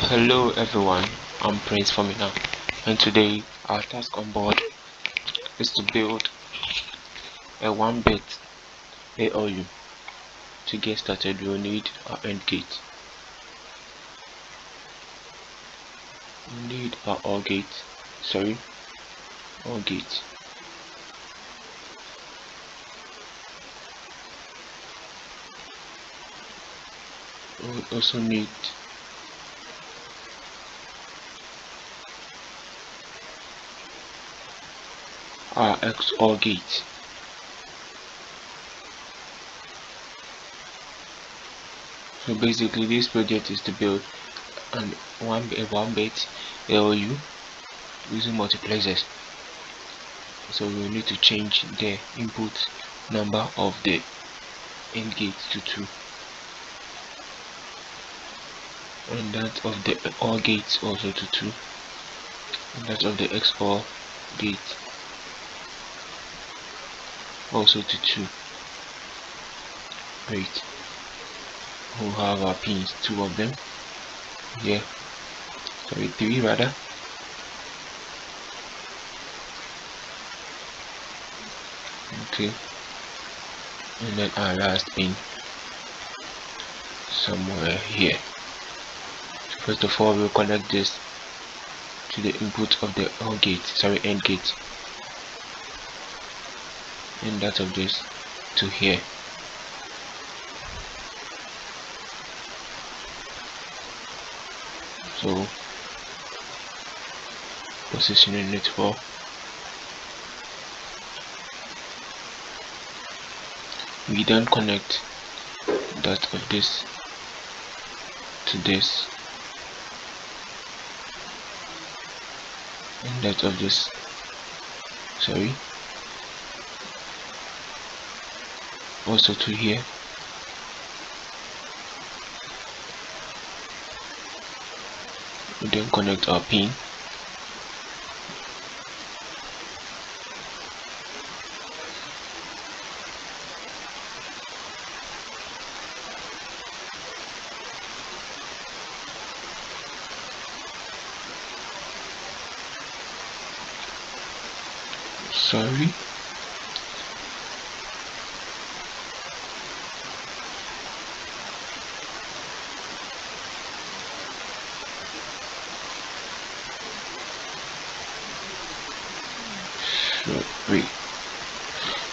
Hello everyone, I'm Prince Fomina, and today our task on board is to build a 1-bit ALU. To get started, we'll need our AND gate. We need our OR gate. OR gate. We also need our XOR gate. So basically this project is to build a 1-bit ALU using multiplexers. So we will need to change the input number of the AND gate to 2, and that of the OR gate also to 2, and that of the XOR gate also to 2. Great. We'll have our pins, 2 of them here, 3 rather. Okay, and then our last pin somewhere here. First of all, we'll connect this to the input of the AND gate, and that of this to here. So positioning it for we then connect that of this to this, and that of this also to here. We then connect our pin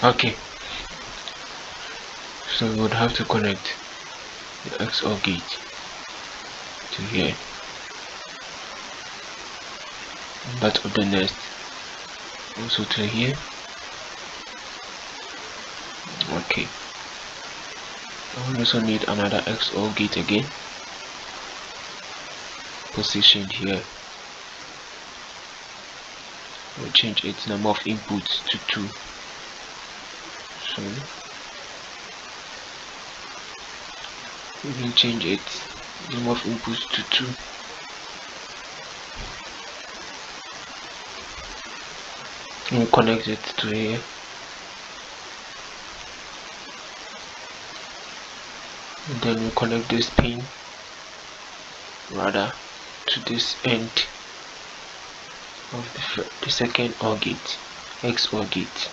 okay, so we would have to connect the XOR gate to here, and that of the next also to here. Okay, we also need another XOR gate again, positioned here. We'll change its number of inputs to 2. We will change its number of inputs to 2. We'll connect it to here, and then we'll connect this pin rather to this end of the second OR gate, XOR gate.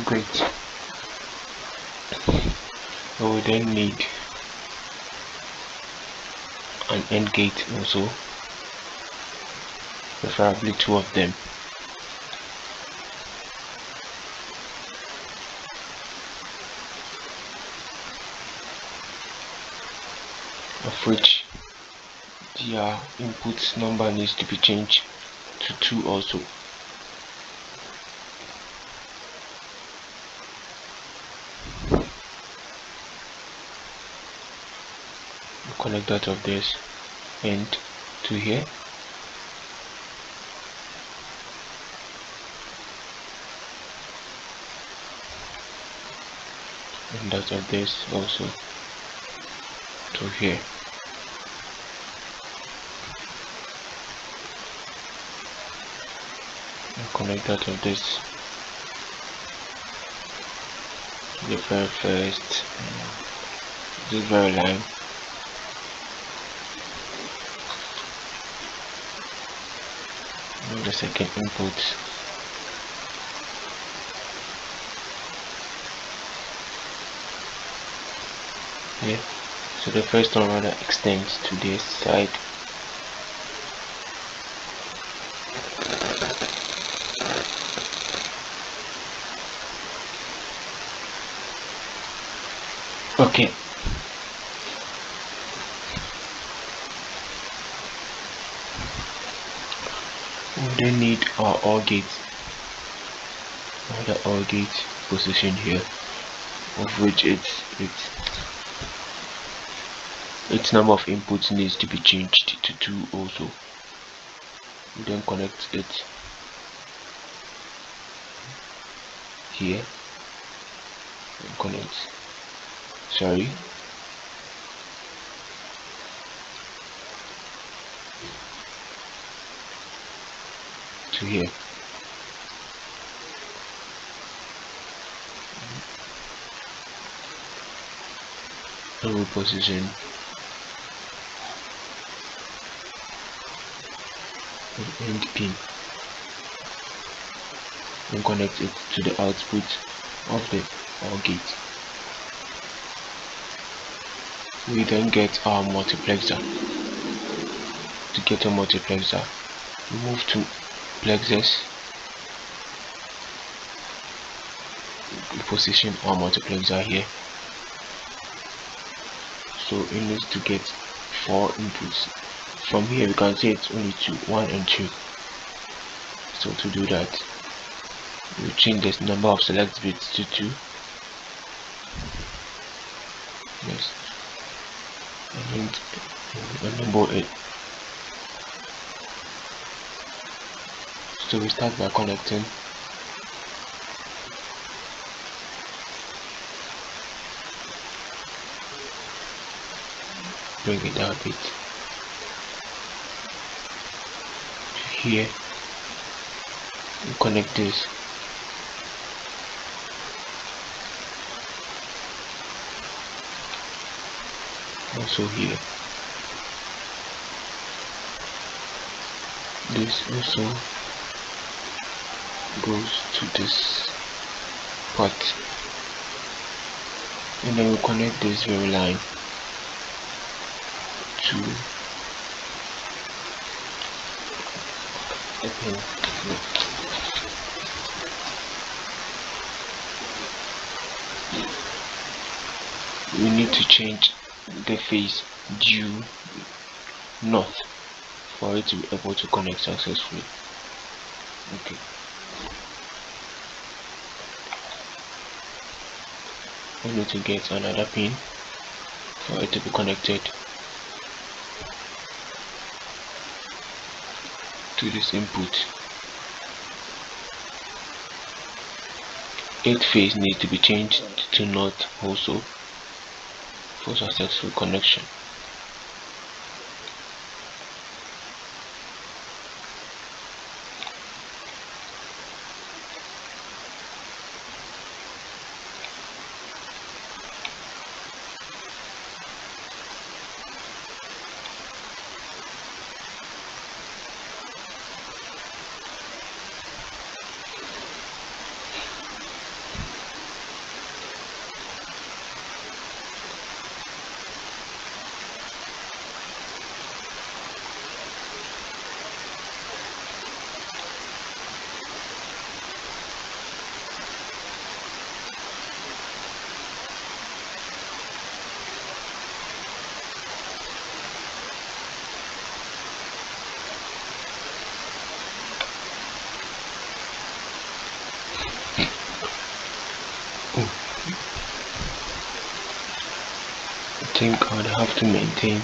Great. We will then need an AND gate also, preferably 2 of them, of which their input number needs to be changed to 2 also. Connect that of this end to here, and that of this also to here. and connect that of this to the very first this very line. And the second input. Yeah. So the first one rather extends to this side. Okay. We then need our OR gate. The OR gate position here, of which its number of inputs needs to be changed to 2 also. We then connect it here and connect to here. And we position an end pin and connect it to the output of the OR gate. We then get our multiplexer. To get a multiplexer, we move to plexers. We position our multiplexer here. So it needs to get 4 inputs. From here we can say it's only 2, 1 and 2. So to do that, we change this number of select bits to 2. Yes. And enable it. So we start by connecting bring it down a bit to here. We connect this also here. This also goes to this part, and then we connect this very line to a pin. We need to change the phase due north for it to be able to connect successfully. Okay. We need to get another pin for it to be connected to this input. 8th phase needs to be changed to north also for successful connection. I think I would have to maintain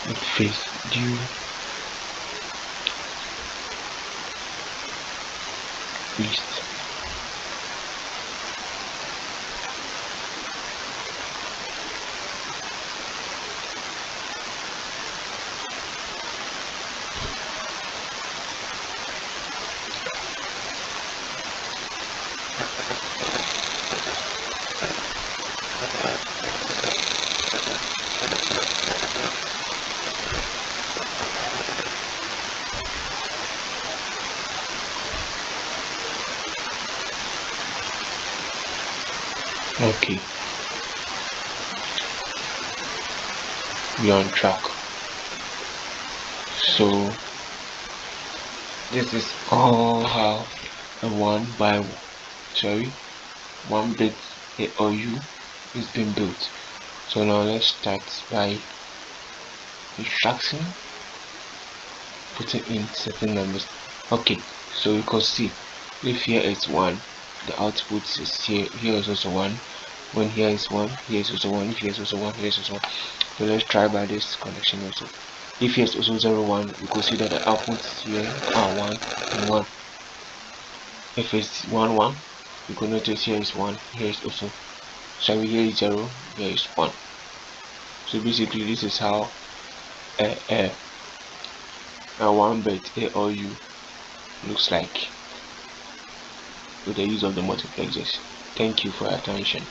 the phase due east. Okay, we are on track. So this is all how a one bit ALU is being built. So now let's start by extracting, putting in certain numbers. Okay, so you can see if here is 1, the output is here is also 1. When here is 1, here is also 1, here is also 1, here is also 1. So let's try by this connection also. If here is also 0, 1, you can see that the outputs here are 1 and 1. If it's 1, 1, you can notice here is 1, here is also, so here is 0, here is 1. So basically this is how a 1-bit ALU looks like with the use of the multiplexers. Thank you for your attention.